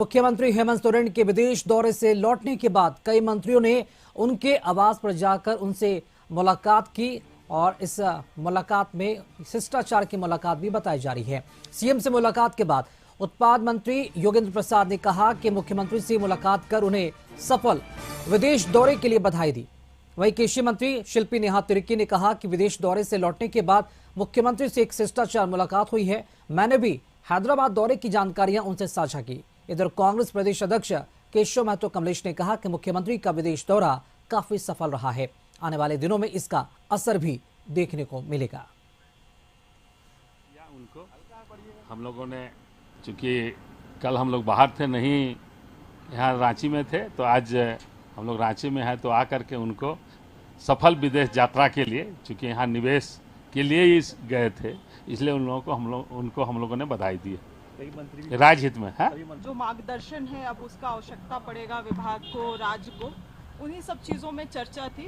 मुख्यमंत्री हेमंत सोरेन के विदेश दौरे से लौटने के बाद कई मंत्रियों ने उनके आवास पर जाकर उनसे मुलाकात की और इस मुलाकात में शिष्टाचार की मुलाकात भी बताई जा रही है। सीएम से मुलाकात के बाद उत्पाद मंत्री योगेंद्र प्रसाद ने कहा कि मुख्यमंत्री से मुलाकात कर उन्हें सफल विदेश दौरे के लिए बधाई दी। वहीं कृषि मंत्री शिल्पी नेहा तिर्की ने कहा कि विदेश दौरे से लौटने के बाद मुख्यमंत्री से एक शिष्टाचार मुलाकात हुई है। मैंने भी हैदराबाद दौरे की जानकारियां उनसे साझा की। इधर कांग्रेस प्रदेश अध्यक्ष केशव महतो कमलेश ने कहा कि मुख्यमंत्री का विदेश दौरा काफी सफल रहा है। आने वाले दिनों में इसका असर भी देखने को मिलेगा। उनको हम लोगों ने, चूंकि कल हम लोग बाहर थे, नहीं यहाँ रांची में थे, तो आज हम लोग रांची में हैं, तो आकर के उनको सफल विदेश यात्रा के लिए, चूंकि यहाँ निवेश के लिए ही गए थे, इसलिए उन लोगों को हम लोगों ने बधाई दी है। कई मंत्री राजहित में है। जो मार्गदर्शन है अब उसका आवश्यकता पड़ेगा विभाग को, राज्य को, उन्हीं सब चीज़ों में चर्चा थी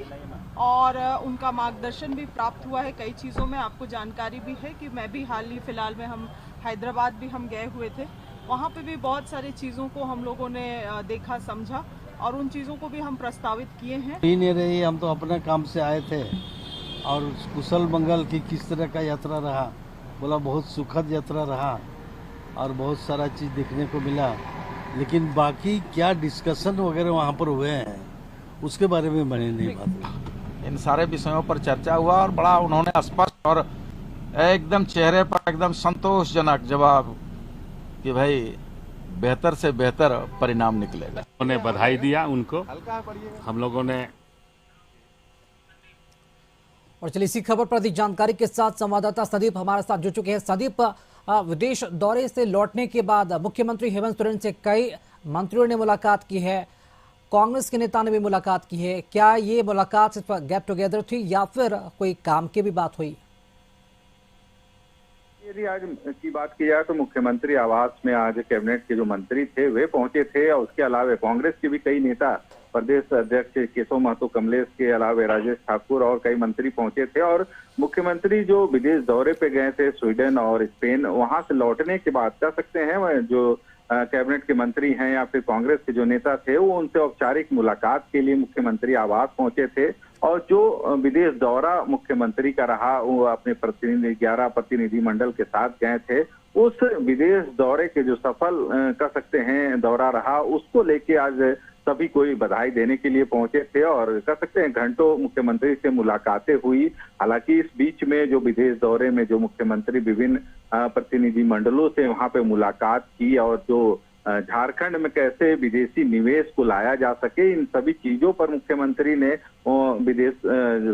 और उनका मार्गदर्शन भी प्राप्त हुआ है। कई चीज़ों में आपको जानकारी भी है कि मैं भी हाल ही फिलहाल में हम हैदराबाद भी हम गए हुए थे, वहाँ पे भी बहुत सारी चीज़ों को हम लोगों ने देखा, समझा और उन चीज़ों को भी हम प्रस्तावित किए हैं। ही नहीं रही, हम तो अपने काम से आए थे और कुशल मंगल की किस तरह का यात्रा रहा, बोला बहुत सुखद यात्रा रहा और बहुत सारा चीज़ देखने को मिला, लेकिन बाकी क्या डिस्कशन वगैरह वहाँ पर हुए हैं उसके बारे में मैंने नहीं बात। इन सारे विषयों पर चर्चा हुआ और बड़ा उन्होंने स्पष्ट और एकदम चेहरे पर एकदम संतोषजनक जवाब कि भाई बेहतर से बेहतर परिणाम निकलेगा। उन्होंने बधाई दिया उनको, हम लोगों ने। और चलिए इसी खबर पर अधिक जानकारी के साथ संवाददाता संदीप हमारे साथ जुड़ चुके हैं। संदीप, विदेश दौरे से लौटने के बाद मुख्यमंत्री हेमंत सोरेन से कई मंत्रियों ने मुलाकात की है, कांग्रेस के नेता ने भी मुलाकात की है। क्या ये मुलाकात सिर्फ गेट टुगेदर थी या फिर कोई काम की भी बात हुई? यदि आज की बात की जाए तो मुख्यमंत्री आवास में आज कैबिनेट के जो मंत्री थे वे पहुंचे थे और उसके अलावा कांग्रेस के भी कई नेता, प्रदेश अध्यक्ष केशव महतो कमलेश के अलावा राजेश ठाकुर और कई मंत्री पहुंचे थे। और मुख्यमंत्री जो विदेश दौरे पे गए थे स्वीडन और स्पेन, वहां से लौटने के बाद कह सकते हैं जो कैबिनेट के मंत्री हैं या फिर कांग्रेस के जो नेता थे वो उनसे औपचारिक मुलाकात के लिए मुख्यमंत्री आवास पहुंचे थे। और जो विदेश दौरा मुख्यमंत्री का रहा वो अपने 11 प्रतिनिधि मंडल के साथ गए थे। उस विदेश दौरे के जो सफल कह सकते हैं दौरा रहा, उसको लेके आज सभी कोई बधाई देने के लिए पहुंचे थे और कह सकते हैं घंटों मुख्यमंत्री से मुलाकातें हुई। हालांकि इस बीच में जो विदेश दौरे में जो मुख्यमंत्री विभिन्न प्रतिनिधि मंडलों से वहां पे मुलाकात की और जो झारखंड में कैसे विदेशी निवेश को लाया जा सके, इन सभी चीजों पर मुख्यमंत्री ने विदेश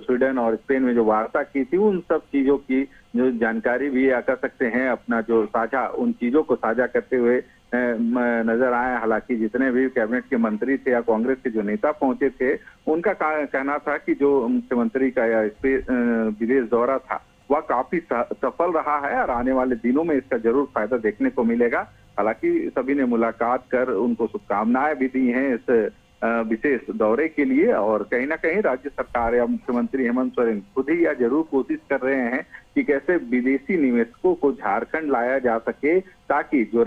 स्वीडन और स्पेन में जो वार्ता की थी, उन सब चीजों की जो जानकारी भी कह सकते हैं अपना जो साझा, उन चीजों को साझा करते हुए नजर आए। हालांकि जितने भी कैबिनेट के मंत्री थे या कांग्रेस के जो नेता पहुंचे थे, उनका कहना था कि जो मुख्यमंत्री का विदेश दौरा था वह काफी सफल रहा है और आने वाले दिनों में इसका जरूर फायदा देखने को मिलेगा। हालांकि सभी ने मुलाकात कर उनको शुभकामनाएं भी दी हैं इस विशेष दौरे के लिए। और कहीं ना कहीं राज्य सरकार या मुख्यमंत्री हेमंत सोरेन खुद ही यह जरूर कोशिश कर रहे हैं कि कैसे विदेशी निवेशकों को झारखंड लाया जा सके, ताकि जो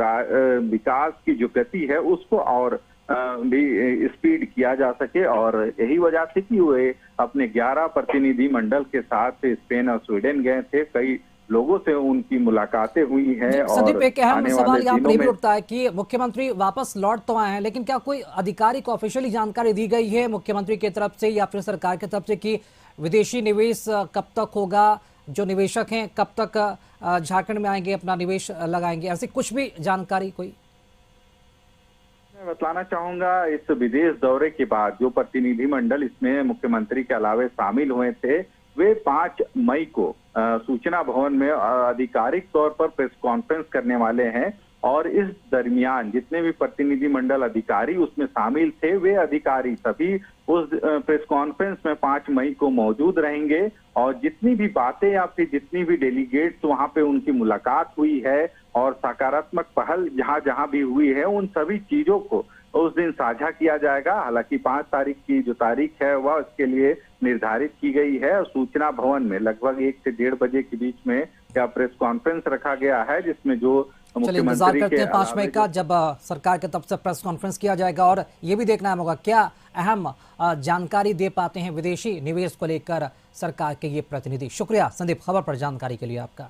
विकास की जो गति है उसको और भी स्पीड किया जा सके। और यही वजह थी कि वे अपने 11 प्रतिनिधि मंडल के साथ स्पेन और स्वीडन गए थे। कई लोगों से उनकी मुलाकातें हुई हैं। और एक अहम सवाल यहाँ पर उठता है कि मुख्यमंत्री वापस लौट तो आए हैं, लेकिन क्या कोई अधिकारी को ऑफिशियली जानकारी दी गई है मुख्यमंत्री की तरफ से या फिर सरकार की तरफ से कि विदेशी निवेश कब तक होगा, जो निवेशक हैं कब तक झारखंड में आएंगे, अपना निवेश लगाएंगे, ऐसी कुछ भी जानकारी कोई? मैं बताना चाहूंगा, इस विदेश दौरे के बाद जो प्रतिनिधि मंडल इसमें मुख्यमंत्री के अलावा शामिल हुए थे, वे 5 मई को सूचना भवन में आधिकारिक तौर पर प्रेस कॉन्फ्रेंस करने वाले हैं। और इस दरमियान जितने भी प्रतिनिधि मंडल अधिकारी उसमें शामिल थे, वे अधिकारी सभी उस प्रेस कॉन्फ्रेंस में 5 मई को मौजूद रहेंगे। और जितनी भी बातें या फिर जितनी भी डेलीगेट्स वहां पे उनकी मुलाकात हुई है और सकारात्मक पहल जहां जहां भी हुई है, उन सभी चीजों को उस दिन साझा किया जाएगा। हालांकि 5 तारीख की जो तारीख है वह इसके लिए निर्धारित की गई है और सूचना भवन में लगभग 1 से 1:30 बजे के बीच में या प्रेस कॉन्फ्रेंस रखा गया है, जिसमें जो चलिए इंतजार करते हैं 5 मई का, जब सरकार की तरफ से प्रेस कॉन्फ्रेंस किया जाएगा और ये भी देखना होगा क्या अहम जानकारी दे पाते हैं विदेशी निवेश को लेकर सरकार के ये प्रतिनिधि। शुक्रिया संदीप, खबर पर जानकारी के लिए आपका।